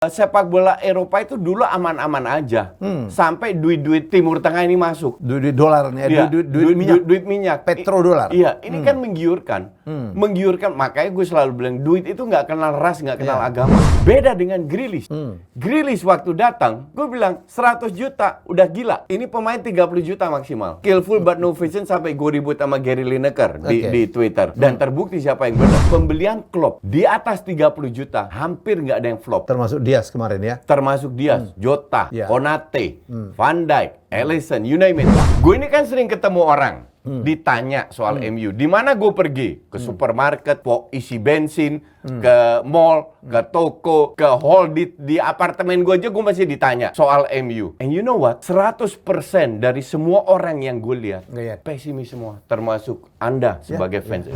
Sepak bola Eropa itu dulu aman-aman aja. Sampai duit-duit Timur Tengah ini masuk. Duit dolarnya, Iya, duit minyak. Duit minyak. Petrodolar. Iya, ini kan menggiurkan. Menggiurkan, makanya gue selalu bilang duit itu nggak kenal ras, nggak kenal agama. Beda dengan Grealish. Grealish waktu datang, gue bilang 100 juta, udah gila. Ini pemain 30 juta maksimal. Skillful but no vision sampai gue ribut sama Gary Lineker di Twitter. Dan terbukti siapa yang benar. Pembelian Klopp di atas 30 juta, hampir nggak ada yang flop. Termasuk Diaz kemarin ya. Termasuk Diaz, Jota, Ya. Konate, Van Dijk, Alisson, you name it. Gue ini kan sering ketemu orang, ditanya soal MU. Di mana gue pergi? Ke supermarket, isi bensin, ke mall, ke toko, ke hall di apartemen gue aja gue masih ditanya soal MU. And you know what? 100% dari semua orang yang gue lihat, pesimis semua. Termasuk Anda sebagai fans.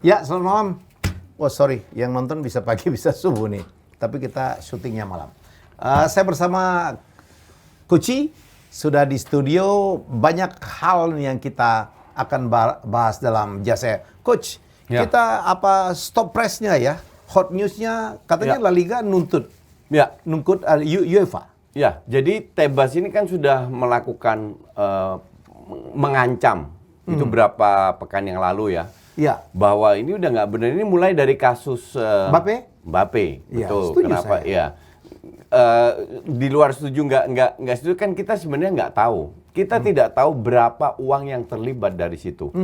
Ya, selamat malam. Oh sorry, yang nonton bisa pagi bisa subuh nih. Tapi kita syutingnya malam. Saya bersama Kuci sudah di studio. Banyak hal yang kita akan bahas dalam jasa Coach. Ya. Kita stop pressnya ya, hot newsnya katanya La Liga nuntut UEFA. Ya, jadi Tebas ini kan sudah melakukan mengancam itu berapa pekan yang lalu ya. Ya. Bahwa ini udah nggak benar. Ini mulai dari kasus Mbappe, ya, betul. saya. Kenapa? Ya, di luar setuju nggak setuju kan kita sebenarnya nggak tahu. Kita tidak tahu berapa uang yang terlibat dari situ.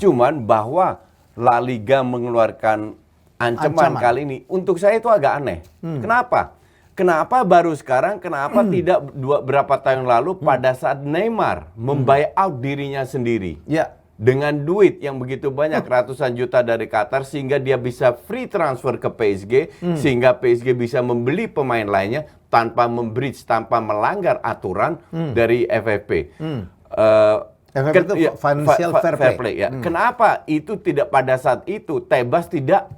Cuman bahwa La Liga mengeluarkan ancaman kali ini, untuk saya itu agak aneh. Kenapa? Kenapa baru sekarang? Kenapa tidak berapa tahun lalu pada saat Neymar membuyout dirinya sendiri? Ya. Dengan duit yang begitu banyak, ratusan juta dari Qatar, sehingga dia bisa free transfer ke PSG, sehingga PSG bisa membeli pemain lainnya tanpa membreach, tanpa melanggar aturan dari FFP. FFP itu Financial Fair Play. Ya. Kenapa itu tidak pada saat itu Tebas tidak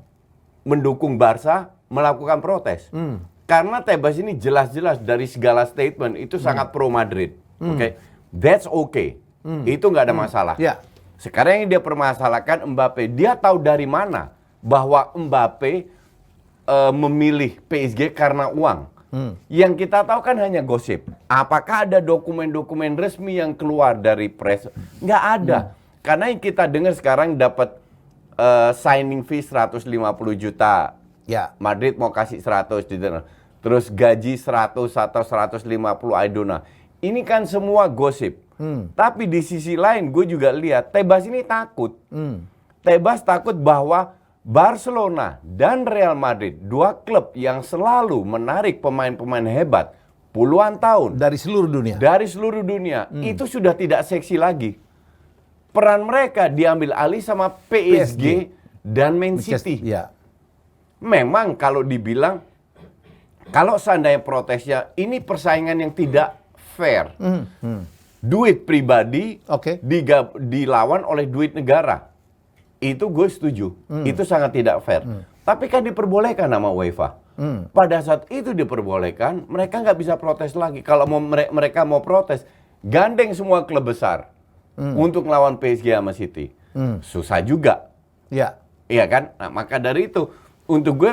mendukung Barca melakukan protes? Karena Tebas ini jelas-jelas dari segala statement itu sangat pro Madrid. Oke, that's okay. Itu nggak ada masalah. Ya. Sekarang yang dia permasalahkan Mbappe, dia tahu dari mana bahwa Mbappe memilih PSG karena uang. Yang kita tahu kan hanya gosip. Apakah ada dokumen-dokumen resmi yang keluar dari press? Nggak ada. Karena yang kita dengar sekarang dapat signing fee 150 juta. Ya. Madrid mau kasih 100 di sana. Terus gaji 100 atau 150 I don't know. Ini kan semua gosip. Tapi di sisi lain gue juga lihat Tebas ini takut. Tebas takut bahwa Barcelona dan Real Madrid, dua klub yang selalu menarik pemain-pemain hebat puluhan tahun Dari seluruh dunia. itu sudah tidak seksi lagi. Peran mereka diambil alih sama PSG dan Man City. Ya. Memang kalau dibilang, kalau seandainya protesnya ini persaingan yang tidak fair. Duit pribadi dilawan oleh duit negara. Itu gue setuju. Itu sangat tidak fair. Tapi kan diperbolehkan sama UEFA. Pada saat itu diperbolehkan, mereka nggak bisa protes lagi. Kalau mereka mau protes, gandeng semua klub besar untuk melawan PSG sama City. Susah juga. Ya. Iya kan? Nah, maka dari itu, untuk gue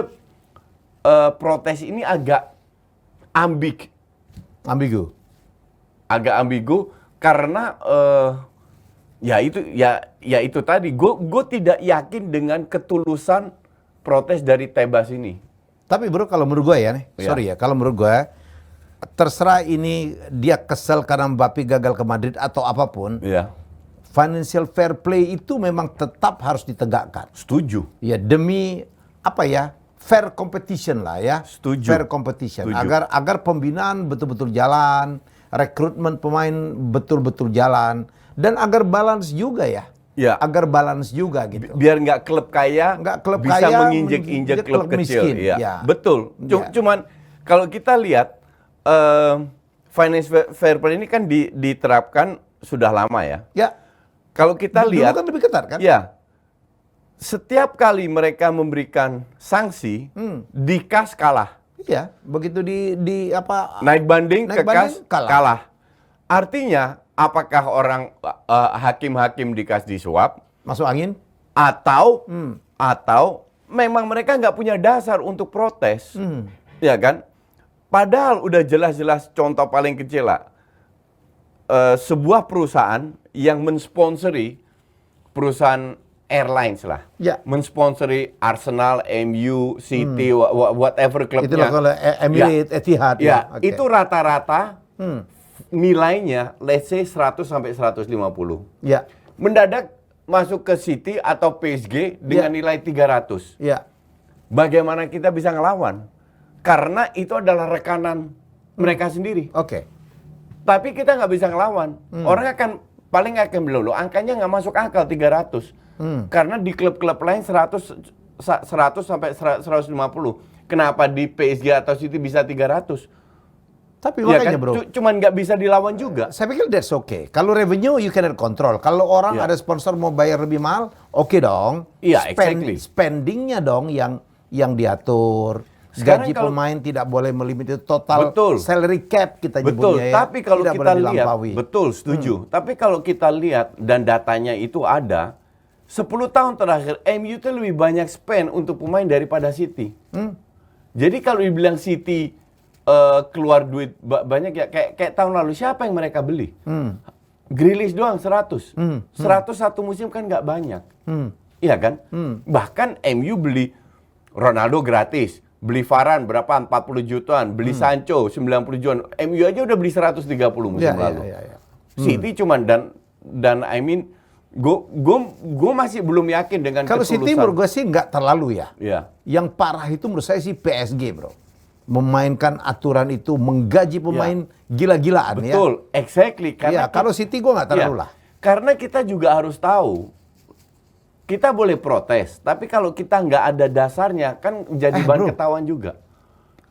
protes ini agak ambigu. Agak ambigu. Karena ya itu tadi gue tidak yakin dengan ketulusan protes dari Tebas ini. Tapi bro, kalau menurut gue ya nih, sorry ya, kalau menurut gue terserah ini dia kesel karena Mbappe gagal ke Madrid atau apapun. Iya. Financial fair play itu memang tetap harus ditegakkan. Setuju. Ya, demi fair competition lah ya. Setuju. Fair competition. Agar pembinaan betul-betul jalan, rekrutmen pemain betul-betul jalan, dan agar balance juga ya. Ya. Agar balance juga gitu. Biar nggak klub kaya bisa menginjek-injek klub kecil. miskin. Ya. Ya. Betul. Cuman kalau kita lihat financial fair play ini kan diterapkan sudah lama ya. Ya. Kalau kita lihat, kan lebih ketat kan? Ya. Setiap kali mereka memberikan sanksi, di kas kalah. Iya, begitu di apa Naik banding naik ke banding, kas kalah. kalah. Artinya apakah orang hakim-hakim dikasih suap masuk angin? atau memang mereka nggak punya dasar untuk protes, ya kan? Padahal udah jelas-jelas contoh paling kecil lah, sebuah perusahaan yang mensponsori perusahaan airlines lah, Ya. mensponsori Arsenal, MU, City, whatever Itu klubnya. kalau Emirates, Etihad. Ya, Oke. itu rata-rata nilainya let's say 100 sampai 150. Ya, Mendadak masuk ke City atau PSG dengan nilai 300. ya. Bagaimana kita bisa ngelawan? Karena itu adalah rekanan mereka sendiri. Oke. Tapi kita nggak bisa ngelawan. Orang paling akan bilang, loh angkanya nggak masuk akal 300. Karena di klub-klub lain 100 sampai 150. Kenapa di PSG atau City bisa 300? Tapi Ya makanya kan? bro, Cuman nggak bisa dilawan juga. saya pikir that's okay. Kalau revenue you cannot control. Kalau orang Ya. ada sponsor mau bayar lebih mahal, oke dong. Iya, exactly. Spendingnya dong yang diatur. Sekarang Gaji kalau- pemain tidak boleh melimitasi total Betul. salary cap kita Betul, nyebutnya ya. tapi kalau Tidak kita boleh lihat, dilampaui. betul, setuju. Tapi kalau kita lihat dan datanya itu ada, 10 tahun terakhir MU itu lebih banyak spend untuk pemain daripada City. Jadi kalau dibilang City keluar duit banyak ya, kayak tahun lalu siapa yang mereka beli? Grealish doang 100. 100 satu musim kan nggak banyak. Iya kan? Bahkan MU beli Ronaldo gratis. Beli Varane berapa? 40 jutaan. Beli Sancho 90 jutaan. MU aja udah beli 130 musim lalu. Ya. City cuman dan I mean gue masih belum yakin dengan Kalau City menurut gue sih nggak terlalu ya. Ya. Yang parah itu menurut saya sih PSG bro. Memainkan aturan itu, menggaji pemain gila-gilaan ya. Betul, exactly. Ya, kalau City gue nggak terlalu ya, lah. Karena kita juga harus tahu, kita boleh protes, tapi kalau kita nggak ada dasarnya, kan jadi bahan bro. ketahuan juga.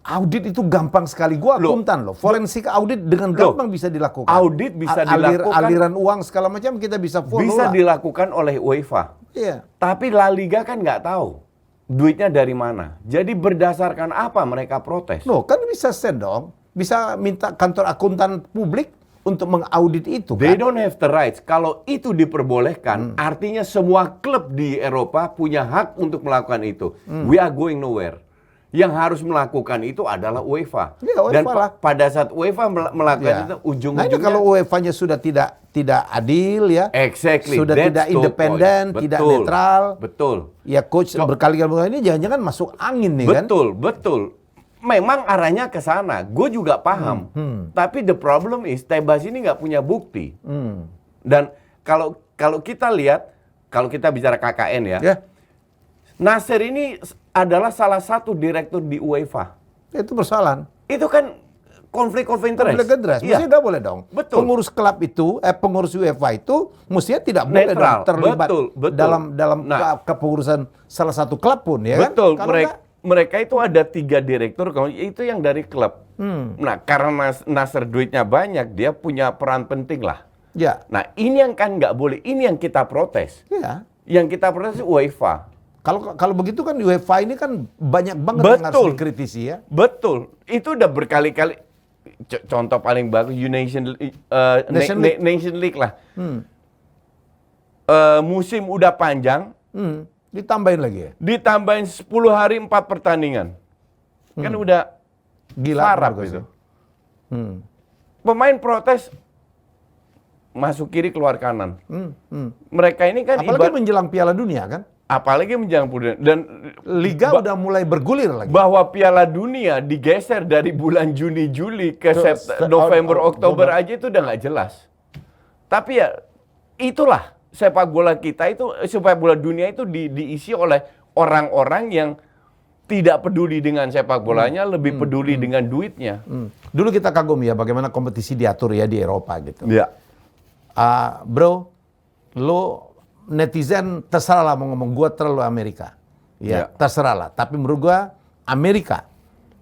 Audit itu gampang sekali. Gua akuntan loh. Forensik audit dengan gampang bisa dilakukan. Audit bisa dilakukan. Aliran uang segala macam kita bisa follow Bisa lah. dilakukan oleh UEFA. Iya. Tapi La Liga kan nggak tahu duitnya dari mana. Jadi berdasarkan apa mereka protes? Loh, kan bisa send dong. Bisa minta kantor akuntan publik untuk mengaudit itu They kan. don't have the rights. Kalau itu diperbolehkan, artinya semua klub di Eropa punya hak untuk melakukan itu. We are going nowhere. Yang harus melakukan itu adalah UEFA. Ya, UEFA Dan lah. pada saat UEFA melakukan Ya. itu, Nah, ujung-ujungnya itu kalau UEFA-nya sudah tidak adil ya. exactly. Sudah That's tidak the independen, point. tidak Betul. netral. Betul. Ya coach berkali-kali ini jangan-jangan masuk angin nih kan. Betul. Memang arahnya ke sana. Gue juga paham. Tapi the problem is Tebas ini nggak punya bukti. Dan kalau kita lihat, kalau kita bicara KKN ya, Ya, Nasser ini adalah salah satu direktur di UEFA. itu persoalan. Itu kan konflik of interest. Konflik interest. Iya. Mestinya nggak boleh dong. Betul. Pengurus klub itu, pengurus UEFA itu mestinya tidak boleh Netral. dong terlibat Betul. dalam Nah. kepengurusan salah satu klub pun ya Betul. kan. Kalau Mereka itu ada 3 direktur, itu yang dari klub. Nah, karena Nasser duitnya banyak, dia punya peran penting lah. ya, Nah, ini yang kan nggak boleh. Ini yang kita protes. ya. Yang kita protes UEFA. Kalau begitu kan UEFA ini kan banyak banget yang harus Betul. dikritisi ya. Betul. Itu udah berkali-kali. Contoh paling bagus, Nation League lah. Musim udah panjang, Ditambahin lagi ya. ditambahin 10 hari 4 pertandingan. Kan udah Gila. sarap menurut gue itu. sih. Pemain protes masuk kiri keluar kanan. Mereka ini kan Apalagi menjelang Piala Dunia kan. apalagi menjelang Piala Dunia. Dan Liga udah mulai bergulir lagi. bahwa Piala Dunia digeser dari bulan Juni Juli ke November Oktober aja itu udah nggak jelas. Tapi ya itulah sepak bola kita itu, sepak bola dunia itu diisi oleh orang-orang yang tidak peduli dengan sepak bolanya, lebih peduli dengan duitnya. Dulu kita kagum ya bagaimana kompetisi diatur ya di Eropa gitu. Ya. Bro, lo netizen terserah lah mau ngomong gua terlalu Amerika. Ya, terserah lah. Tapi menurut gua Amerika,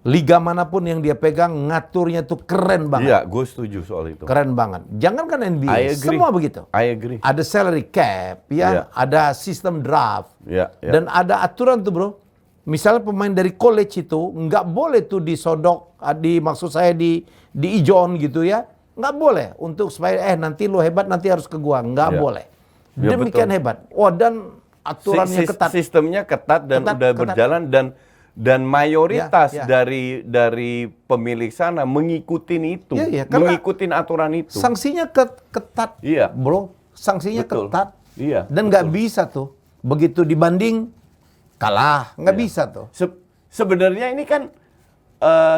liga manapun yang dia pegang ngaturnya tuh keren banget. Iya, gue setuju soal itu. Keren banget. Jangankan I NBA, agree. semua begitu. I agree. Ada salary cap, ya, Iya. ada sistem draft, Ya, ya. dan ada aturan tuh bro. Misalnya pemain dari college itu nggak boleh tuh disodok, maksud saya di ijon gitu ya, nggak boleh untuk supaya nanti lu hebat nanti harus ke gua, nggak boleh. Ya, Demikian betul. hebat. Wah, dan aturannya ketat. Sistemnya ketat dan udah berjalan dan mayoritas dari pemilik sana mengikutin itu, mengikutin aturan itu. Sanksinya ketat, bro. Sanksinya ketat. Dan nggak bisa tuh begitu dibanding kalah, nggak bisa tuh. Sebenarnya ini kan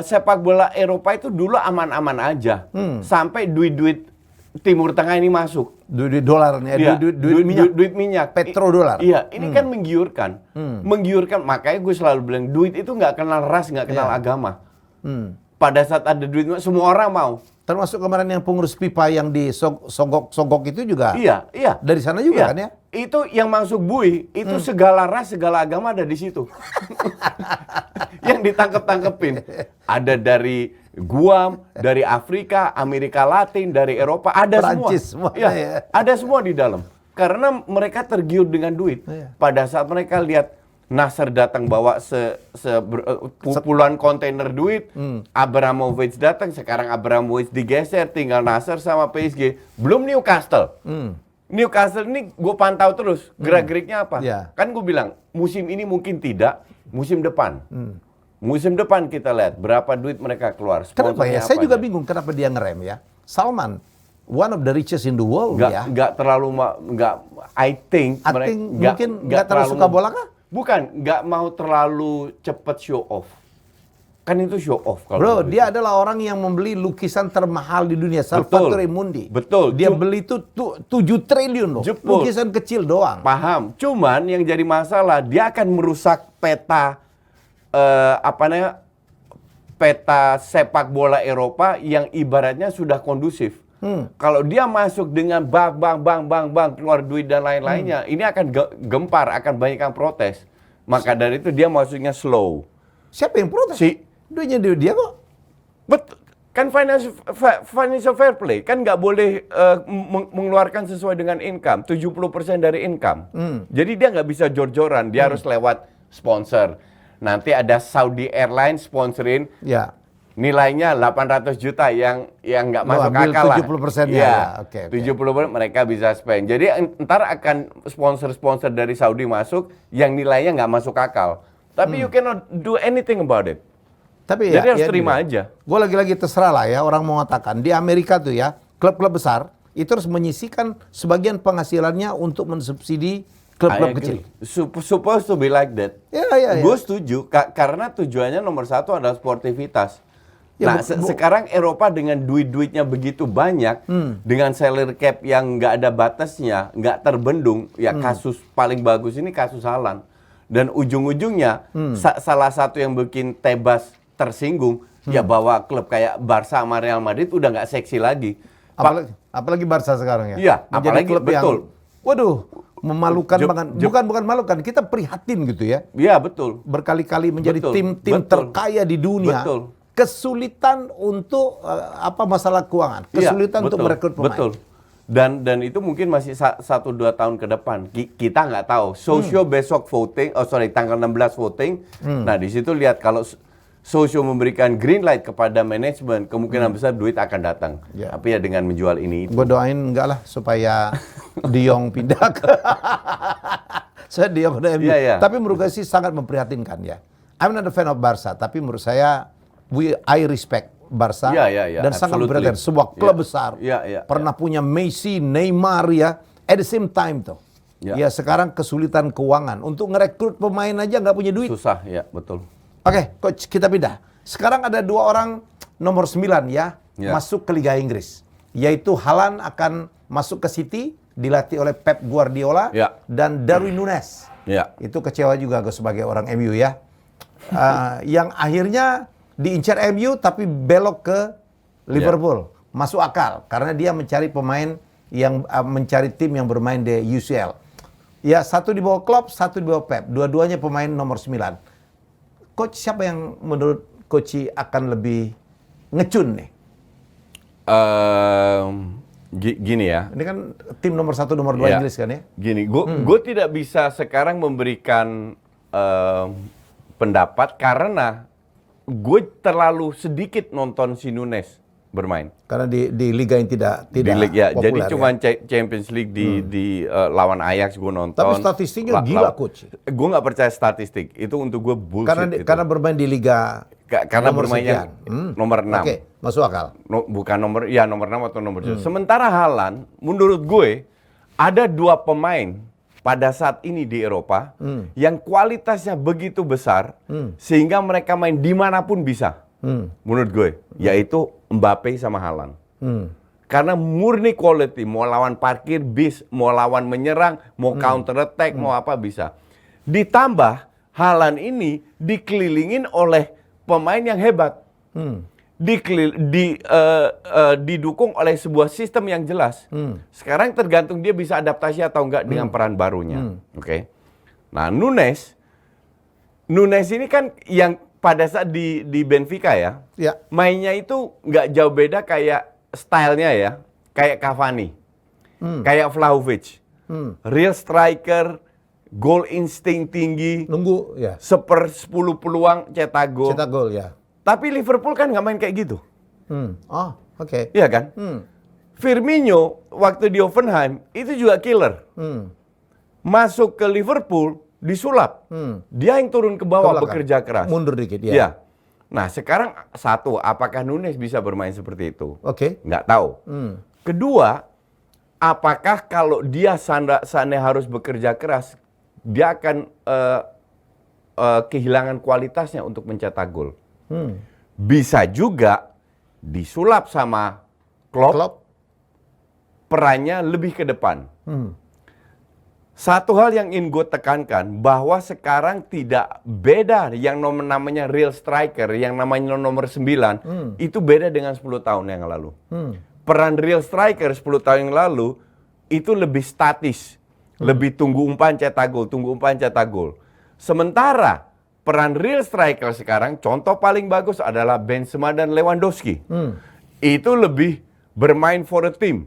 sepak bola Eropa itu dulu aman-aman aja, sampai duit-duit Timur Tengah ini masuk. Duit dolarnya, duit minyak, petrodolar. Iya, ini kan menggiurkan, menggiurkan. Makanya gue selalu bilang duit itu nggak kenal ras, nggak kenal agama. Pada saat ada duit, semua orang mau. Termasuk kemarin yang pengurus pipa yang disogok itu juga. Iya. Dari sana juga kan ya? Itu yang masuk bui, itu segala ras, segala agama ada di situ. Yang ditangkep-tangkepin. Ada dari Guam, dari Afrika, Amerika Latin, dari Eropa, ada Perancis semua. Ya, ada semua di dalam. Karena mereka tergiur dengan duit. Pada saat mereka lihat Nasser datang bawa puluhan kontainer duit, Abramovich datang, sekarang Abramovich digeser, tinggal Nasser sama PSG, belum Newcastle. Newcastle ini gue pantau terus, gerak-geriknya apa. Kan gue bilang, musim ini mungkin tidak, musim depan. Musim depan kita lihat berapa duit mereka keluar. Kenapa ya? Saya juga bingung kenapa dia ngerem ya. Salman, one of the richest in the world Nggak terlalu, I think mungkin nggak terlalu suka bola kah? Bukan, nggak mau terlalu cepet show off. Kan itu show off. Bro, dia adalah orang yang membeli lukisan termahal di dunia, Salvatore Mundi. Betul. Dia beli itu 7 triliun loh. Lukisan kecil doang. Paham. Cuman yang jadi masalah, dia akan merusak peta peta sepak bola Eropa yang ibaratnya sudah kondusif. Kalau dia masuk dengan bang keluar duit dan lain-lainnya, ini akan gempar, akan banyak yang protes. Maka dari itu dia masuknya slow. Siapa yang protes? Duitnya dia kok. Betul. Kan financial fair play kan nggak boleh mengeluarkan sesuai dengan income, 70% dari income. Jadi dia nggak bisa jor-joran, dia harus lewat sponsor. Nanti ada Saudi Airlines sponsorin. Nilainya 800 juta yang nggak masuk akal lah. 70%-nya. 70% mereka bisa spend. Jadi ntar akan sponsor-sponsor dari Saudi masuk yang nilainya nggak masuk akal. Tapi you cannot do anything about it. Tapi jadi harus terima aja. Gue lagi-lagi terserah lah ya, orang mau mengatakan di Amerika tuh ya, klub-klub besar itu harus menyisihkan sebagian penghasilannya untuk mensubsidi klub-klub kecil. Supposed to be like that. Gue setuju, karena tujuannya nomor satu adalah sportivitas. Nah, sekarang Eropa dengan duit-duitnya begitu banyak, dengan salary cap yang nggak ada batasnya, nggak terbendung, ya kasus paling bagus ini kasus Haaland. Dan ujung-ujungnya, salah satu yang bikin Tebas tersinggung, ya bahwa klub kayak Barca sama Real Madrid udah nggak seksi lagi. Apalagi Barca sekarang ya? Iya, apalagi klub betul. Waduh, memalukan banget. Bukan memalukan, kita prihatin gitu ya. Iya, betul. Berkali-kali menjadi tim terkaya di dunia. Betul. Kesulitan untuk masalah keuangan, kesulitan untuk merekrut pemain. Betul. Dan itu mungkin masih 1-2 tahun ke depan. Kita nggak tahu. Socio besok voting, tanggal 16 voting. Nah, di situ lihat kalau Socio memberikan green light kepada manajemen, kemungkinan besar duit akan datang. Tapi ya dengan menjual ini. Gue doain enggak lah supaya De Jong pindah ke saya De Jong udah MU. Tapi menurut saya sih sangat memprihatinkan ya. I'm not a fan of Barca, tapi menurut saya I respect Barca dan sangat memprihatinkan. Sebuah klub besar pernah punya Messi, Neymar ya. At the same time tuh. Ya sekarang kesulitan keuangan untuk ngerekrut pemain aja nggak punya duit. Susah ya, betul. Oke, coach, kita pindah. Sekarang ada 2 orang nomor 9 masuk ke Liga Inggris. Yaitu Haaland akan masuk ke City, dilatih oleh Pep Guardiola dan Darwin Núñez. Itu kecewa juga gue sebagai orang MU ya. Yang akhirnya diincar MU tapi belok ke Liverpool. Masuk akal karena dia mencari pemain yang mencari tim yang bermain di UCL. Ya, satu di bawah Klopp, satu di bawah Pep. Dua-duanya pemain nomor 9. Coach, siapa yang menurut Coach akan lebih ngecun nih? Gini ya. Ini kan tim nomor 1, nomor 2 Inggris kan ya? Gini, gue tidak bisa sekarang memberikan pendapat karena gue terlalu sedikit nonton si Nunes bermain. Karena di liga yang tidak ya, populer, jadi cuma ya? Champions League di lawan Ajax gue nonton. Tapi statistiknya gila, Coach. Gue nggak percaya statistik. Itu untuk gue bullshit. Karena bermain di liga karena bermainnya nomor 6. Oke, masuk akal. Bukan nomor 6 atau nomor 7. Sementara Haaland, menurut gue ada 2 pemain pada saat ini di Eropa yang kualitasnya begitu besar sehingga mereka main dimanapun bisa. Menurut gue, yaitu Mbappe sama Haaland. Karena murni quality, mau lawan parkir bis, mau lawan menyerang, mau counter attack, mau apa bisa. Ditambah Haaland ini dikelilingin oleh pemain yang hebat. Didukung oleh sebuah sistem yang jelas. Sekarang tergantung dia bisa adaptasi atau enggak dengan peran barunya. Oke. Nah, Nunes ini kan yang pada saat di Benfica ya, mainnya itu nggak jauh beda kayak stylenya ya, kayak Cavani, kayak Vlahovic, real striker, goal insting tinggi, nunggu ya, 1/10 peluang cetak gol. Cetak gol ya. Tapi Liverpool kan nggak main kayak gitu. Oh, oke. Iya kan? Firmino waktu di Hoffenheim itu juga killer. Masuk ke Liverpool disulap. Dia yang turun ke bawah bekerja keras. Mundur dikit ya. Ya. Nah, sekarang satu, apakah Nunes bisa bermain seperti itu? Oke. Nggak tahu. Kedua, apakah kalau dia seandainya harus bekerja keras, dia akan kehilangan kualitasnya untuk mencetak gol? Bisa juga disulap sama Klopp. Perannya lebih ke depan. Satu hal yang ingin gue tekankan, bahwa sekarang tidak beda yang namanya real striker, yang namanya nomor 9, itu beda dengan 10 tahun yang lalu. Peran real striker 10 tahun yang lalu, itu lebih statis. Lebih tunggu umpan cetak gol, Sementara, peran real striker sekarang, contoh paling bagus adalah Benzema dan Lewandowski. Itu lebih bermain for a team.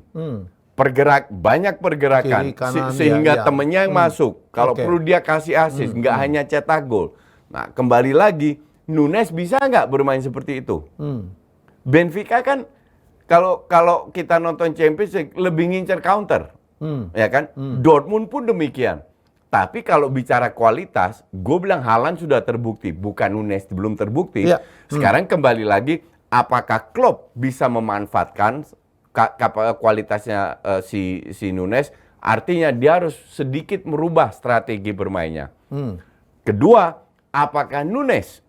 Banyak pergerakan kiri, kanan, sehingga temennya yang masuk. Kalau perlu dia kasih assist, nggak hanya cetak gol. Nah, kembali lagi, Nunes bisa nggak bermain seperti itu? Benfica kan kalau kita nonton Champions League lebih ngincer counter, ya kan? Dortmund pun demikian. Tapi kalau bicara kualitas, gue bilang Haaland sudah terbukti, bukan Nunes belum terbukti. Sekarang kembali lagi, apakah Klopp bisa memanfaatkan kualitasnya si Nunes? Artinya dia harus sedikit merubah strategi bermainnya. Kedua, apakah Nunes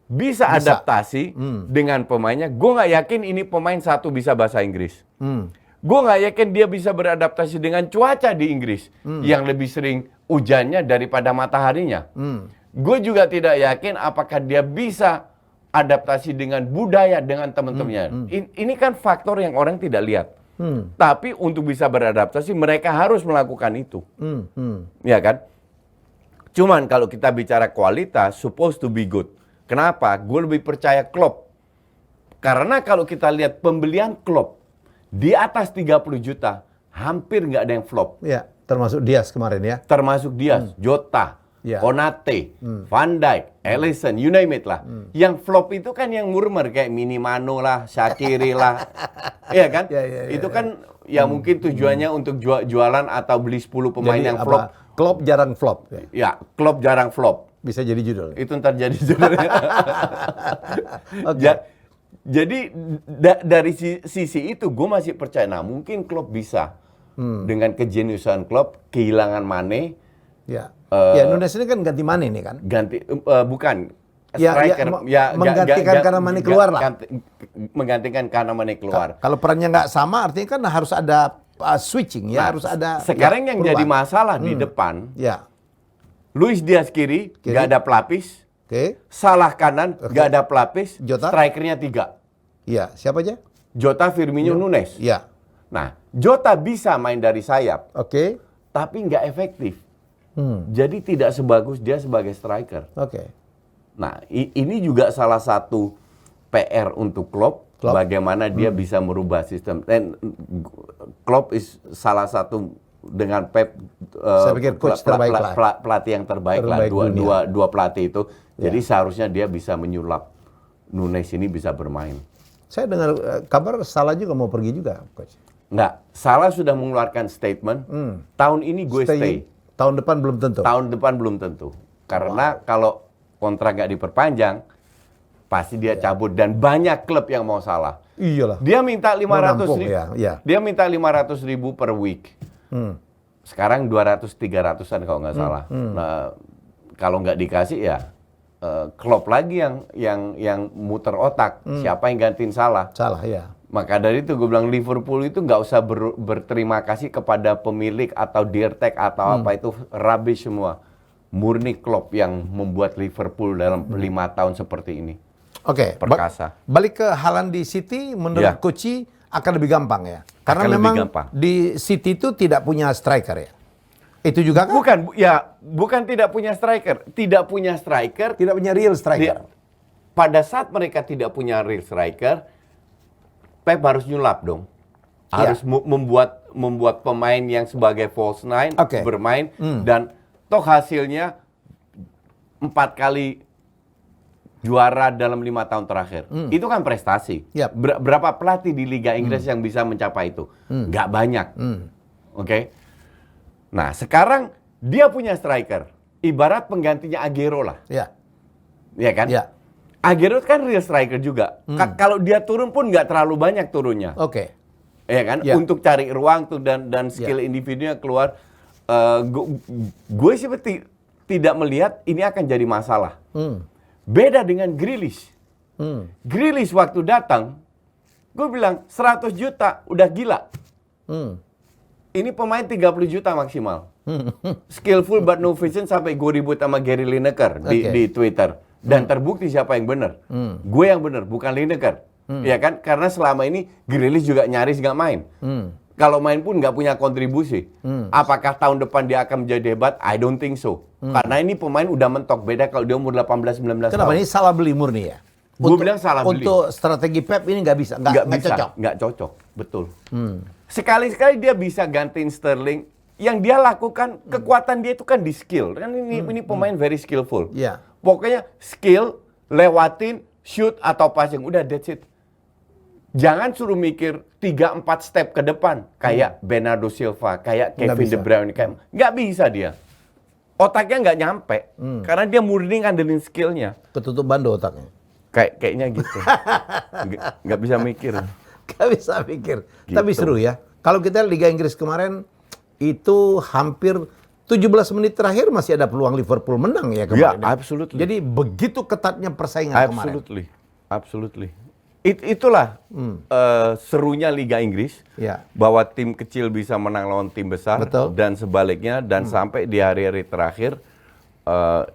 bisa adaptasi dengan pemainnya? Gue nggak yakin ini pemain satu bisa bahasa Inggris. Gue nggak yakin dia bisa beradaptasi dengan cuaca di Inggris yang lebih sering hujannya daripada mataharinya. Gue juga tidak yakin apakah dia bisa adaptasi dengan budaya, dengan teman-temannya. Ini kan faktor yang orang tidak lihat. Tapi untuk bisa beradaptasi, mereka harus melakukan itu. Ya kan? Cuman kalau kita bicara kualitas, supposed to be good. Kenapa? Gue lebih percaya Klopp. Karena kalau kita lihat pembelian Klopp, di atas 30 juta, hampir nggak ada yang flop. Ya, termasuk Diaz kemarin ya. Termasuk Diaz, Jota, Konate, Van Dijk, Alisson, you name it lah. Yang flop itu kan yang murmer kayak Minamino lah, Shaqiri lah. Iya kan? Itu kan ya mungkin tujuannya untuk jualan atau beli 10 pemain yang flop. Klopp jarang flop. Ya, Klopp jarang flop. Bisa jadi judul. Itu ntar jadi judulnya. Jadi dari sisi itu gue masih percaya, nah mungkin Klopp bisa dengan kejeniusan Klopp, kehilangan Mane. Ya, Nunes ini kan ganti Mane nih kan? Ganti, bukan. Striker. Menggantikan karena Mane keluar lah. Menggantikan karena Mane keluar. Kalau perannya nggak sama, artinya kan harus ada switching ya, harus ada. Sekarang yang jadi masalah di depan, Luis Diaz kiri, nggak ada pelapis. Salah kanan, nggak ada pelapis. Jota? Strikernya 3. Iya, siapa aja? Jota, Firmino, Nunes. Iya. Nah, Jota bisa main dari sayap. Tapi nggak efektif. Jadi tidak sebagus dia sebagai striker. Nah, ini juga salah satu PR untuk Klopp. Bagaimana dia bisa merubah sistem. Dan Klopp is salah satu dengan Pep, Saya pikir coach terbaik lah. pelatih yang terbaik lah, dua pelatih itu. Jadi seharusnya dia bisa menyulap Nunes ini bisa bermain. Saya dengar kabar Salah juga mau pergi juga, coach. Enggak, Salah sudah mengeluarkan statement. Tahun ini gue stay. Tahun depan belum tentu. Tahun depan belum tentu. Karena kalau kontrak nggak diperpanjang, pasti dia cabut, dan banyak klub yang mau Salah. Iyalah. Dia minta 500 ribu. Ya. Dia minta 500 ribu per week. Sekarang 200-300an kalau nggak salah. Nah, kalau nggak dikasih ya Klopp lagi yang muter otak. Siapa yang gantiin Salah? Salah, ya. Maka dari itu gue bilang Liverpool itu nggak usah berterima kasih kepada pemilik atau Dirtek atau apa, itu rubbish semua. Murni Klopp yang membuat Liverpool dalam 5 tahun seperti ini. Oke, perkasa. Balik ke Haaland di City, menurut Coach akan lebih gampang ya? Karena akan memang di City itu tidak punya striker ya? Itu juga kan? Bukan tidak punya striker. Tidak punya striker. Tidak punya real striker. Pada saat mereka tidak punya real striker, Pep harus nyulap dong. Harus membuat pemain yang sebagai false nine bermain, dan toh hasilnya 4 kali juara dalam 5 tahun terakhir. Itu kan prestasi. Berapa pelatih di Liga Inggris yang bisa mencapai itu? Nggak banyak. Oke. Nah, sekarang dia punya striker. Ibarat penggantinya Aguero lah. Iya kan? Aguero kan real striker juga. Kalau dia turun pun nggak terlalu banyak turunnya. Iya kan? Untuk cari ruang tuh dan skill individunya keluar. Gue sih tidak melihat ini akan jadi masalah. Beda dengan Grealish. Grealish waktu datang, gue bilang 100 juta udah gila. Ini pemain 30 juta maksimal. Skillful but no vision, sampai gue ribut sama Gary Lineker di Twitter. Dan terbukti siapa yang benar. Gue yang benar, bukan Lineker. Ya kan? Karena selama ini Grealish juga nyaris nggak main. Kalau main pun nggak punya kontribusi. Apakah tahun depan dia akan menjadi hebat? I don't think so. Karena ini pemain udah mentok. Beda kalau dia umur 18-19 tahun. Kenapa ini salah beli murni ya? Gue bilang salah beli. Untuk strategi Pep ini nggak bisa, nggak cocok. Nggak cocok, betul. Sekali-sekali dia bisa gantiin Sterling. Yang dia lakukan, kekuatan dia itu kan di skill. Kan ini pemain very skillful. Pokoknya skill, lewatin, shoot atau passing. Udah, that's it. Jangan suruh mikir 3-4 step ke depan. Kayak Bernardo Silva, kayak Kevin De Bruyne. Nggak bisa dia. Otaknya nggak nyampe. Karena dia murni ngandelin skillnya. Ketutup bando otaknya. Kayaknya gitu. Nggak bisa mikir. Nggak bisa mikir. Gitu. Tapi seru ya. Kalau kita Liga Inggris kemarin, itu hampir 17 menit terakhir masih ada peluang Liverpool menang ya kemarin. Ya, absolutely. Jadi begitu ketatnya persaingan kemarin. Absolutely. Itulah serunya Liga Inggris, bahwa tim kecil bisa menang lawan tim besar. Betul. Dan sebaliknya, dan sampai di hari-hari terakhir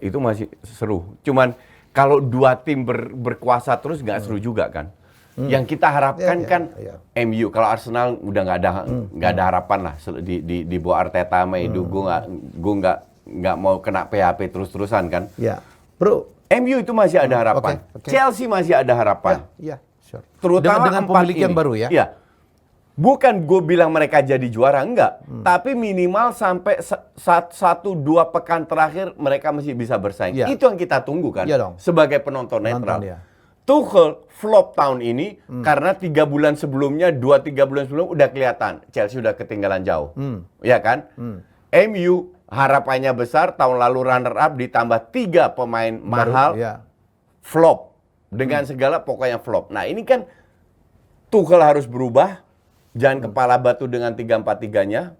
itu masih seru. Cuman kalau dua tim berkuasa terus nggak seru juga kan. Yang kita harapkan MU. Kalau Arsenal udah nggak ada harapan lah di bawah Arteta sama Edu. Gue nggak mau kena PHP terus-terusan kan. Bro, MU itu masih ada harapan. Chelsea masih ada harapan. Terutama dengan pemilik yang baru ya. Bukan gue bilang mereka jadi juara, enggak. Tapi minimal sampai 1-2 pekan terakhir mereka masih bisa bersaing. Itu yang kita tunggu kan. Sebagai penonton netral. Tuchel flop tahun ini karena 3 bulan sebelumnya, 2-3 bulan sebelum udah kelihatan Chelsea udah ketinggalan jauh. Ya kan? MU harapannya besar, tahun lalu runner up ditambah 3 pemain mahal. Flop. Dengan segala pokoknya flop. Nah, ini kan Tuchel harus berubah. Jangan kepala batu dengan 3-4-3-nya.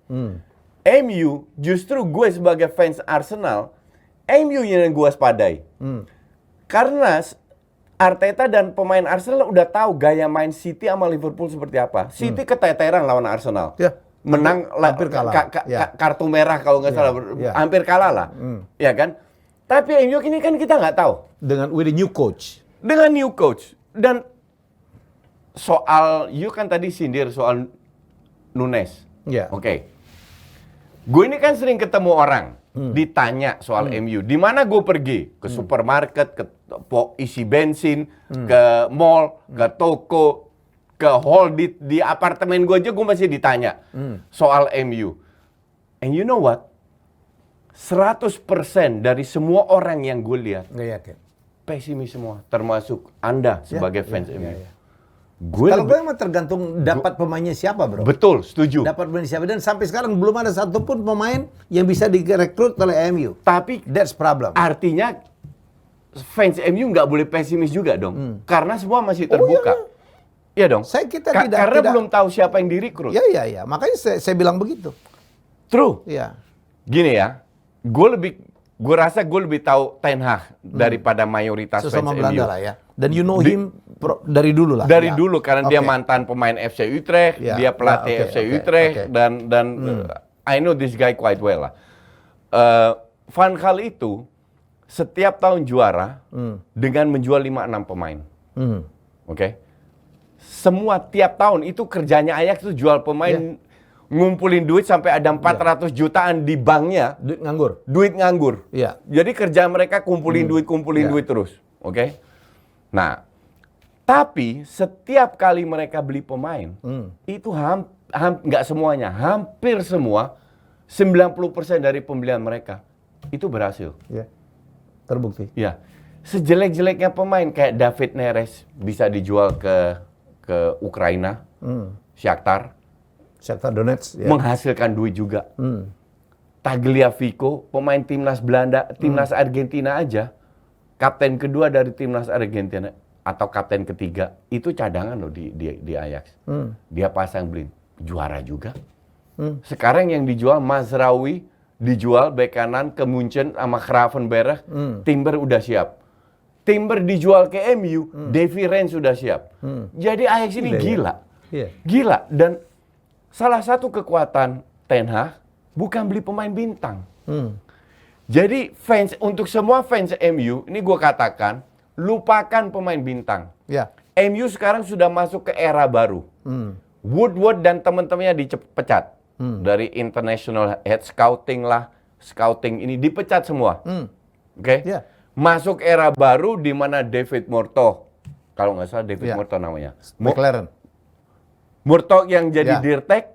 MU, justru gue sebagai fans Arsenal, MU yang gue waspadai. Karena Arteta dan pemain Arsenal udah tahu gaya main City sama Liverpool seperti apa. City keteteran lawan Arsenal. Menang hampir kalah. Kartu merah kalau nggak salah. Hampir kalah lah. Ya kan? Tapi MU ini kan kita nggak tahu. With a new coach. Dengan new coach. Dan soal, you kan tadi sindir soal Nunes. Oke. Gue ini kan sering ketemu orang. Ditanya soal MU. Di mana gue pergi? Ke supermarket, ke isi bensin, ke mall, ke toko, ke hall di apartemen gue aja gue masih ditanya soal MU. And you know what? 100% dari semua orang yang gue lihat Nggak yakin. pesimis semua, termasuk Anda sebagai fans MU. Kalau gue emang tergantung dapat pemainnya siapa, bro. Betul, setuju. Dapat pemain siapa, dan sampai sekarang belum ada satupun pemain yang bisa direkrut oleh MU. Tapi That's problem. artinya fans MU nggak boleh pesimis juga dong, karena semua masih terbuka. Iya dong. Karena belum tahu siapa yang direkrut. Ya. Makanya saya bilang begitu. True. Iya. Gini ya, gue rasa gue lebih tahu Ten Hag daripada mayoritas Sesama fans Belanda MU. lah ya. Dan you know him dari dulu lah. Dari dulu karena dia mantan pemain FC Utrecht, dia pelatih FC Utrecht dan I know this guy quite well lah. Van Gaal itu setiap tahun juara dengan menjual 5-6 pemain. Oke. Semua tiap tahun itu kerjanya Ajax itu jual pemain, ngumpulin duit sampai ada 400 jutaan di banknya. Duit nganggur. Iya. Jadi kerja mereka kumpulin duit terus. Oke. Nah, tapi setiap kali mereka beli pemain, itu nggak semuanya, hampir semua, 90% dari pembelian mereka itu berhasil. Ya. Terbukti. Ya. Sejelek-jeleknya pemain kayak David Neres bisa dijual ke Ukraina, Shakhtar Donetsk, ya. menghasilkan duit juga. Tagliafico, pemain timnas Belanda, timnas Argentina aja, kapten kedua dari timnas Argentina atau kapten ketiga itu cadangan loh di Ajax. Dia pasang beli juara juga. Sekarang yang dijual Mazraoui dijual bek kanan ke Munchen sama Gravenberch, Timber udah siap. Timber dijual ke MU, Davy Range sudah siap. Jadi Ajax ini gila. Gila. Dan salah satu kekuatan Ten Hag bukan beli pemain bintang. Jadi untuk semua fans MU, ini gue katakan, lupakan pemain bintang. MU sekarang sudah masuk ke era baru. Woodward dan teman-temannya dipecat. Dari international head scouting lah, scouting ini dipecat semua. Oke? Masuk era baru di mana David Murtough, kalau nggak salah David Murtough namanya. McLaren. Murtough yang jadi dirtek,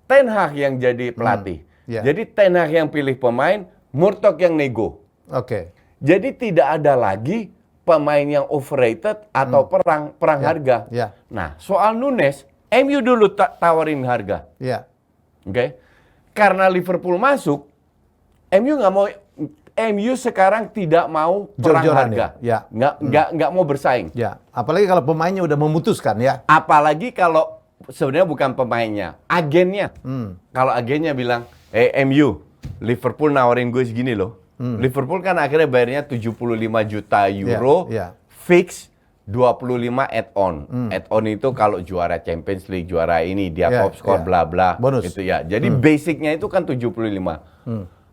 Ten Hag yang jadi pelatih. Jadi Ten Hag yang pilih pemain, Murtough yang nego. Jadi tidak ada lagi pemain yang overrated atau perang harga. Nah, soal Nunes, MU dulu tawarin harga. Oke. Karena Liverpool masuk, MU sekarang tidak mau perang harga. Nggak mau bersaing. Apalagi kalau pemainnya udah memutuskan ya. Apalagi kalau sebenarnya bukan pemainnya, agennya. Kalau agennya bilang, MU, Liverpool nawarin gue segini loh. Liverpool kan akhirnya bayarnya 75 juta euro, fix 25 add-on. Add-on itu kalau juara Champions League, juara ini, dia top score, bla bla. Bonus. Gitu ya. Jadi basicnya itu kan 75.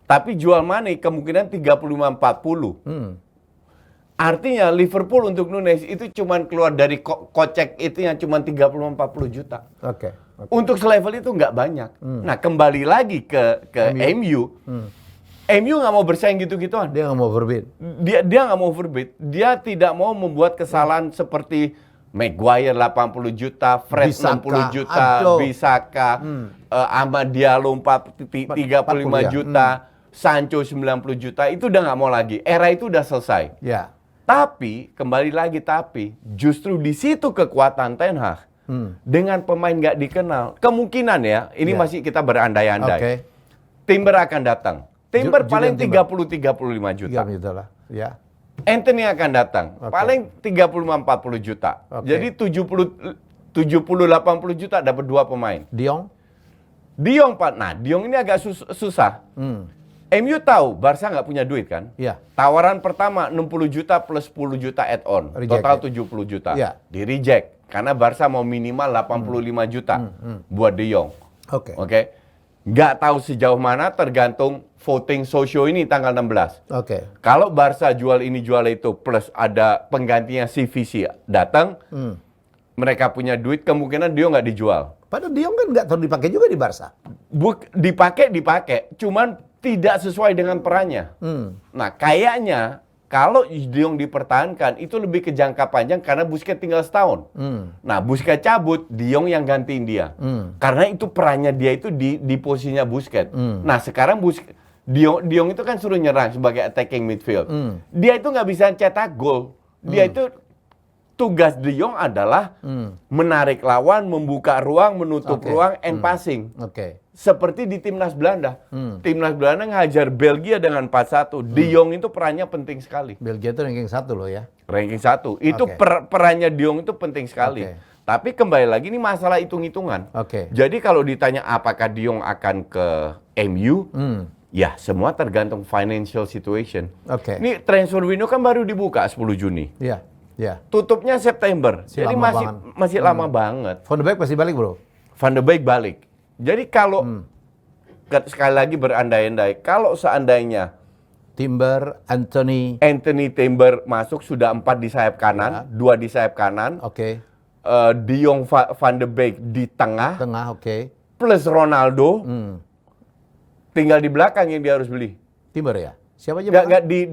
Tapi jual money kemungkinan 35-40. Artinya Liverpool untuk Nunes itu cuma keluar dari kocek itu yang cuma 30-40 juta. Untuk selevel itu nggak banyak. Nah, kembali lagi ke MU. MU nggak mau bersaing gitu-gituan. Dia nggak mau overbid. Dia nggak mau overbid. Dia tidak mau membuat kesalahan seperti Maguire 80 juta, Fred Bisaka, 60 juta, Bisaka, Amad Diallo 35 juta, Sancho 90 juta. Itu udah nggak mau lagi. Era itu udah selesai. Tapi, kembali lagi justru di situ kekuatan Ten Hag. Dengan pemain nggak dikenal, kemungkinan ya, ini masih kita berandai-andai. Timber akan datang. Timber paling 30-35 juta. Anthony akan datang, paling 35-40 juta. Jadi 70-80 juta dapat 2 pemain. De Jong, Pak. Nah, De Jong ini agak susah. MU tahu Barca nggak punya duit kan? Tawaran pertama 60 juta plus 10 juta add-on, total 70 juta. Di reject karena Barca mau minimal 85 juta buat De Jong. Nggak tahu sejauh mana, tergantung voting sosio ini tanggal 16. Kalau Barca jual ini jual itu plus ada penggantinya CVC datang, mereka punya duit, kemungkinan dia nggak dijual. Padahal De Jong kan nggak terlalu dipakai juga di Barca. Dipakai, cuman tidak sesuai dengan perannya. Nah, kayaknya kalau De Jong dipertahankan itu lebih ke jangka panjang karena Busquets tinggal setahun. Nah, Busquets cabut, De Jong yang gantiin dia. Karena itu perannya dia itu di posisinya Busquets. Nah, sekarang De Jong itu kan suruh nyerang sebagai attacking midfield. Dia itu nggak bisa cetak gol. Dia itu tugas De Jong adalah menarik lawan, membuka ruang, menutup ruang, and passing. Seperti di timnas Belanda. Timnas Belanda ngajar Belgia dengan 4-1. De Jong itu perannya penting sekali. Belgia itu ranking 1 loh ya. Ranking 1. Itu perannya De Jong itu penting sekali. Tapi kembali lagi ini masalah hitung-hitungan. Jadi kalau ditanya apakah De Jong akan ke MU, ya semua tergantung financial situation. Ini transfer window kan baru dibuka 10 Juni. Tutupnya September. Jadi masih lama banget. Van de Beek pasti balik, bro. Van de Beek balik. Jadi kalau sekali lagi berandai-andai, kalau seandainya Timber, Anthony Timber masuk sudah 4 di sayap kanan, 2 di sayap kanan. De Jong, Van de Beek di tengah. Plus Ronaldo. Tinggal di belakang yang dia harus beli. Timber ya? Siapa aja? Nggak di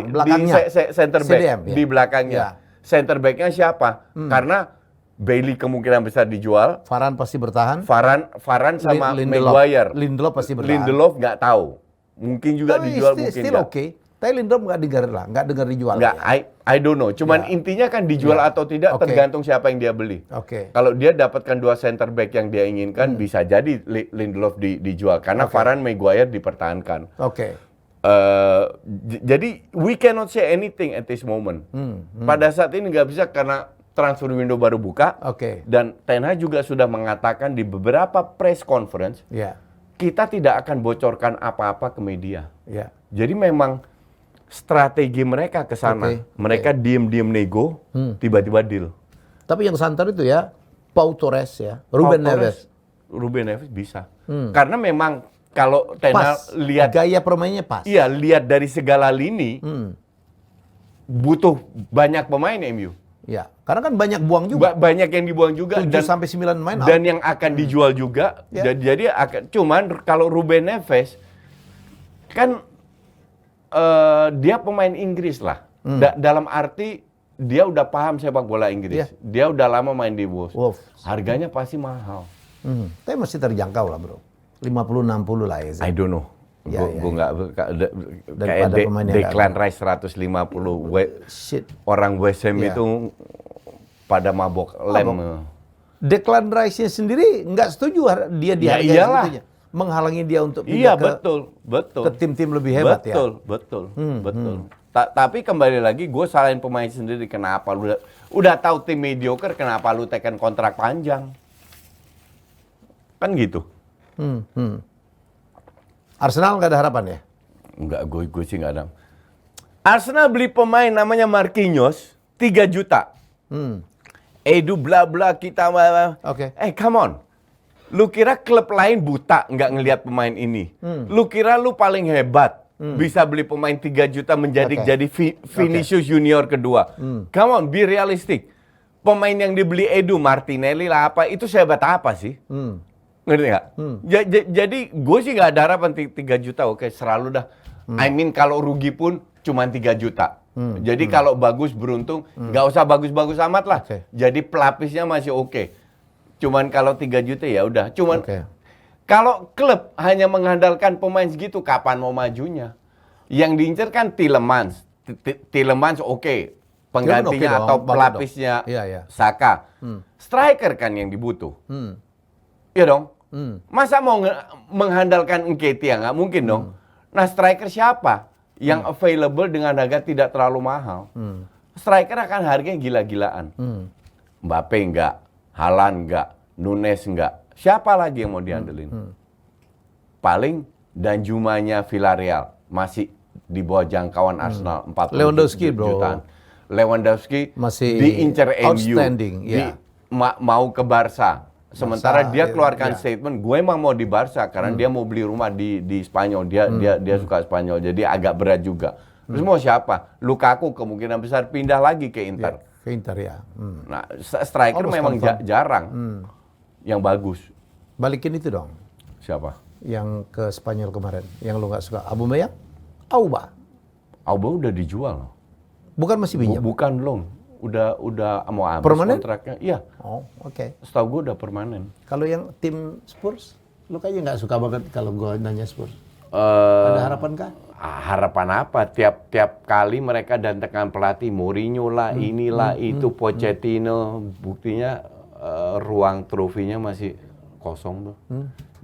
belakangnya. Center back CDM, ya? di belakangnya. Center backnya siapa? Karena Bailey kemungkinan besar dijual. Varane pasti bertahan. Varane sama Maguire. Lindelof pasti bertahan. Lindelof nggak tahu. Mungkin juga dijual, mungkin still nggak. Tapi Lindelof nggak dengar dijual. Nggak, I don't know. Cuman intinya kan dijual atau tidak tergantung siapa yang dia beli. Kalau dia dapatkan 2 center back yang dia inginkan, bisa jadi Lindelof dijual. Karena Varane, Maguire dipertahankan. Jadi we cannot say anything at this moment. Pada saat ini nggak bisa karena transfer window baru buka. Dan Ten Hag juga sudah mengatakan di beberapa press conference, kita tidak akan bocorkan apa-apa ke media. Jadi memang strategi mereka ke sana. Mereka diem-diem nego, tiba-tiba deal. Tapi yang santer itu ya, Pau Torres ya, Ruben Neves. Ruben Neves bisa. Karena memang kalau Ten Hag lihat gaya permainnya pas. Iya, lihat dari segala lini butuh banyak pemain MU. Ya, karena kan banyak buang juga. Banyak yang dibuang juga 7-9 main out. Dan yang akan dijual juga. Jadi cuman kalau Ruben Neves kan dia pemain Inggris lah. Dalam arti dia udah paham sepak bola Inggris. Dia udah lama main di Wolves. Harganya pasti mahal. Tapi masih terjangkau lah, bro. 50-60 lah ya. I don't know. Gue nggak kayak Declan Rice 150 orang West Ham itu pada mabok lem. Declan Rice-nya sendiri nggak setuju dia dihargai segitunya. Menghalangi dia untuk pindah ke tim-tim lebih hebat. Betul. Tapi kembali lagi gue salahin pemain sendiri. Kenapa lu udah tahu tim mediocre, kenapa lu tekan kontrak panjang? Kan gitu. Arsenal nggak ada harapan ya? Enggak, gue sih nggak ada. Arsenal beli pemain namanya Marquinhos 3 juta. Edu bla bla kita. Come on. Lu kira klub lain buta nggak ngelihat pemain ini? Lu kira lu paling hebat bisa beli pemain 3 juta jadi Vinicius Junior kedua? Come on, be realistic. Pemain yang dibeli Edu, Martinelli lah apa, itu sehebat apa sih? Ngerti nggak? Jadi gue sih nggak ada harapan 3 juta. Oke, selalu dah. I mean kalau rugi pun cuma 3 juta. Jadi kalau bagus beruntung, nggak usah bagus-bagus amat lah. Jadi pelapisnya masih oke. Cuman kalau 3 juta ya udah. Cuman kalau klub hanya mengandalkan pemain segitu, kapan mau majunya? Yang diincar kan Tielemans. Tielemans oke. Penggantinya atau pelapisnya Saka. Striker kan yang dibutuh. Iya dong. Masa mau mengandalkan Nketiah? Nggak mungkin dong. Nah, striker siapa yang available dengan harga tidak terlalu mahal? Striker akan harganya gila-gilaan. Mbappe enggak, Haaland enggak, Nunes enggak. Siapa lagi yang mau diandelin? Paling Danjumanya Villarreal masih di bawah jangkauan Arsenal 40 Lewandowski, jutaan. Lewandowski masih diincar MU, outstanding, mau ke Barca. Sementara dia keluarkan statement, gue emang mau di Barca karena dia mau beli rumah di Spanyol. Dia suka Spanyol, jadi agak berat juga. Terus mau siapa? Lukaku kemungkinan besar pindah lagi ke Inter. Ke Inter ya. Nah, striker memang jarang yang bagus. Balikin itu dong. Siapa? Yang ke Spanyol kemarin, yang lu nggak suka. Aubameyang? Auba. Auba udah dijual loh. Bukan masih pinjam? Bukan loan. Udah mau habis permanen? kontraknya. Iya. Oh, oke. Setahu gue udah permanen. Kalau yang tim Spurs, lu kayaknya nggak suka banget kalau gue nanya Spurs. Ada harapan kah? Harapan apa? Tiap kali mereka datangkan pelatih Mourinho lah, inilah itu Pochettino, buktinya ruang trofinya masih kosong tuh.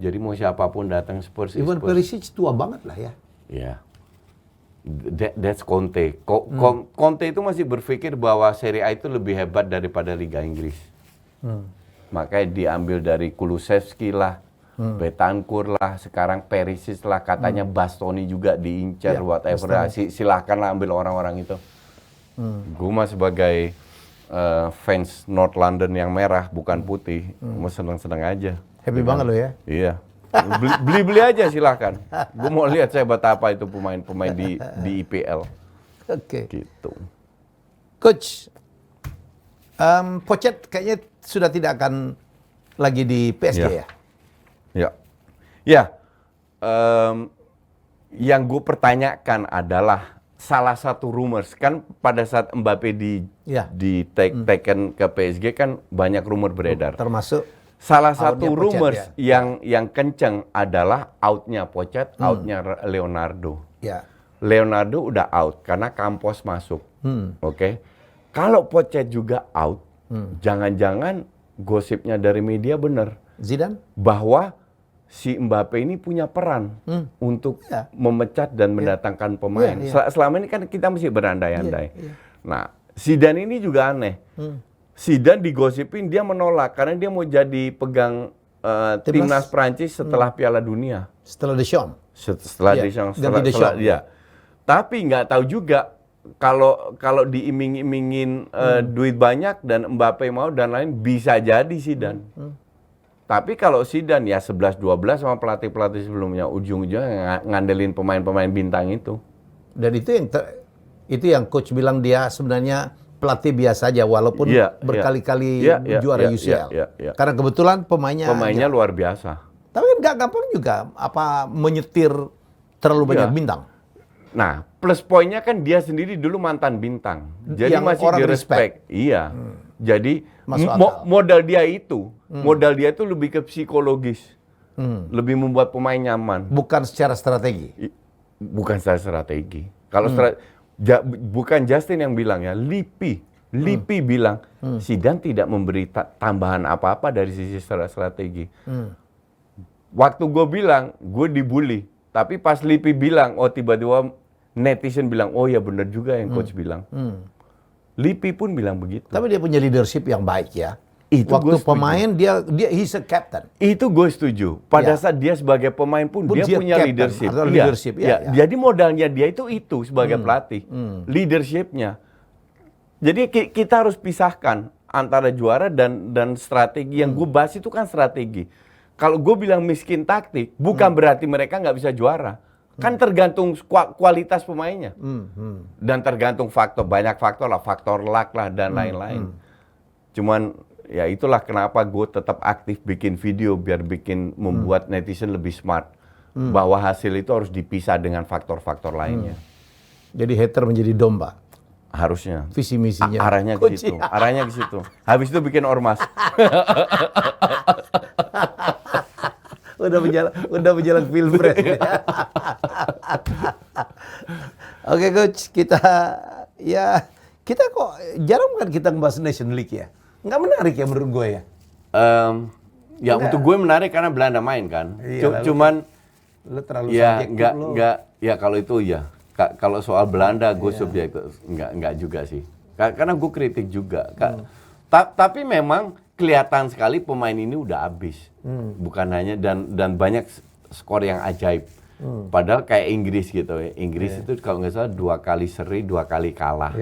Jadi mau siapapun datang Spurs. Ivan Perisic tua banget lah ya. Iya. That's Conte. Conte itu masih berpikir bahwa Serie A itu lebih hebat daripada Liga Inggris. Makanya diambil dari Kulusevski lah, Bentancur lah, sekarang Perisic lah, katanya Bastoni juga diincar, whatever. Silahkan lah ambil orang-orang itu. Gue mah sebagai fans North London yang merah, bukan putih, mau seneng-seneng aja. Happy banget lo ya? Iya. Beli aja silahkan. Gue mau lihat sehebat apa itu pemain-pemain di IPL. Oke. Gitu. Coach, Pochet kayaknya sudah tidak akan lagi di PSG ya? Ya. Yang gue pertanyakan adalah salah satu rumors kan pada saat Mbappe taken ke PSG kan banyak rumor beredar. Termasuk salah satu Pochet, rumors ya. yang kenceng adalah outnya Pochet, outnya Leonardo. Ya. Leonardo udah out karena Campos masuk. Oke. Kalau Pochet juga out, jangan-jangan gosipnya dari media benar. Zidane? Bahwa si Mbappe ini punya peran untuk memecat dan mendatangkan pemain. Selama ini kan kita masih berandai-andai. Nah, Zidane ini juga aneh. Zidane digosipin dia menolak karena dia mau jadi pegang timnas Prancis setelah Piala Dunia. Setelah Deschamps. Setelah Deschamps. Ya. Tapi nggak tahu juga kalau diiming-imingin duit banyak dan Mbappe mau dan lain bisa jadi Zidane. Tapi kalau Zidane ya 11-12 sama pelatih-pelatih sebelumnya ujung-ujungnya ngandelin pemain-pemain bintang itu. Dan itu yang coach bilang dia sebenarnya pelatih biasa aja walaupun berkali-kali juara UCL. Karena kebetulan pemainnya luar biasa. Tapi kan nggak gampang juga menyetir terlalu banyak bintang. Nah, plus poinnya kan dia sendiri dulu mantan bintang. Jadi yang masih di-respect. Iya. Jadi modal dia itu lebih ke psikologis. Lebih membuat pemain nyaman. Bukan secara strategi. Bukan secara strategi. Kalau bukan Justin yang bilang ya, Lippi bilang Zidane tidak memberi tambahan apa-apa dari sisi strategi. Waktu gue bilang, gue dibully. Tapi pas Lippi bilang, tiba-tiba netizen bilang, oh ya benar juga yang coach bilang. Lippi pun bilang begitu. Tapi dia punya leadership yang baik ya. Itu waktu pemain dia he's a captain. Itu gue setuju. Pada saat dia sebagai pemain pun dia punya leadership. Jadi modalnya dia itu sebagai pelatih. Leadershipnya. Jadi kita harus pisahkan antara juara dan strategi. Yang gue bahas itu kan strategi. Kalau gue bilang miskin taktik, bukan berarti mereka nggak bisa juara. Kan tergantung kualitas pemainnya. Dan tergantung banyak faktor lah. Faktor luck lah dan lain-lain. Cuman ya itulah kenapa gue tetap aktif bikin video biar membuat netizen lebih smart bahwa hasil itu harus dipisah dengan faktor-faktor lainnya. Jadi hater menjadi domba. Harusnya. Visi misinya. Arahnya ke situ. Arahnya ke situ. Habis itu bikin ormas. udah berjalan pilpres. Oke coach, kita kok jarang kan kita ngebahas Nation League ya. Nggak menarik ya menurut gue ya? Untuk gue menarik karena Belanda main kan. Cuman lu terlalu ya kalau itu ya. Kalau soal Belanda gue subjektif enggak juga sih. Karena gue kritik juga. Tapi memang kelihatan sekali pemain ini udah habis. Bukan hanya dan banyak skor yang ajaib. Padahal kayak Inggris gitu ya. Inggris itu kalau nggak salah 2 kali seri, 2 kali kalah.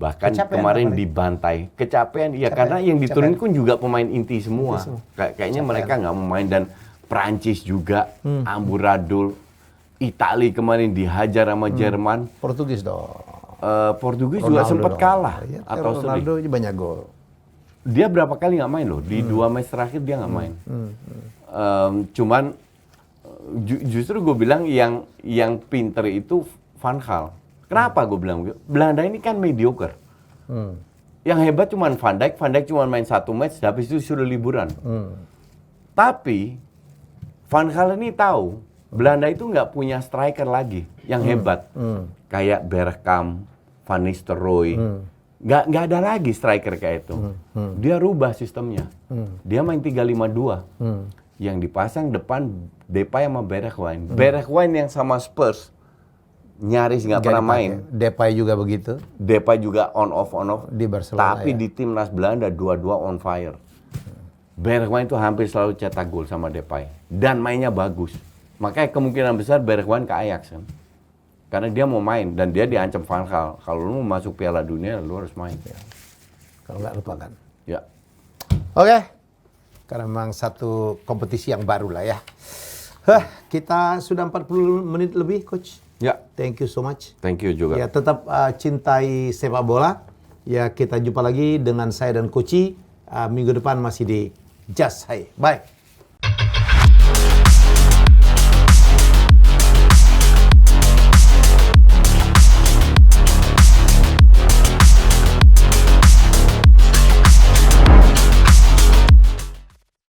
Bahkan kemarin dibantai. Kecapean, karena yang diturunin pun juga pemain inti semua. Kayaknya mereka nggak mau main. Dan Prancis juga, amburadul. Itali kemarin dihajar sama Jerman. Portugis dong. Portugis juga sempat kalah. Atau Ronaldo banyak gol. Dia berapa kali nggak main loh. Di 2 match terakhir dia nggak main. Cuman justru gue bilang yang pinter itu Van Gaal. Kenapa gue bilang begitu? Belanda ini kan mediocre. Yang hebat cuma Van Dijk cuma main 1 match, habis itu sudah liburan. Tapi Van Gaal ini tahu Belanda itu nggak punya striker lagi yang hebat, kayak Bergkamp, Van Nistelrooy. Nggak ada lagi striker kayak itu. Dia rubah sistemnya. Dia main 3-5-2. Yang dipasang depan Depay sama Bergwijn. Bergwijn yang sama Spurs nyaris nggak pernah main. Depay juga begitu. Depay juga on off di Barcelona. Tapi di timnas Belanda dua-dua on fire. Bergwijn itu hampir selalu cetak gol sama Depay dan mainnya bagus. Makanya kemungkinan besar Bergwijn ke Ajax kan. Karena dia mau main dan dia diancam Van Gaal. Kalau lu mau masuk Piala Dunia lu harus main. Kalau nggak lupakan. Ya. Oke. Karena memang satu kompetisi yang baru lah ya. Kita sudah 40 menit lebih, Coach. Ya. Thank you so much. Thank you juga. Ya, tetap cintai sepak bola. Ya, kita jumpa lagi dengan saya dan Coach. Minggu depan masih di Just Say. Bye.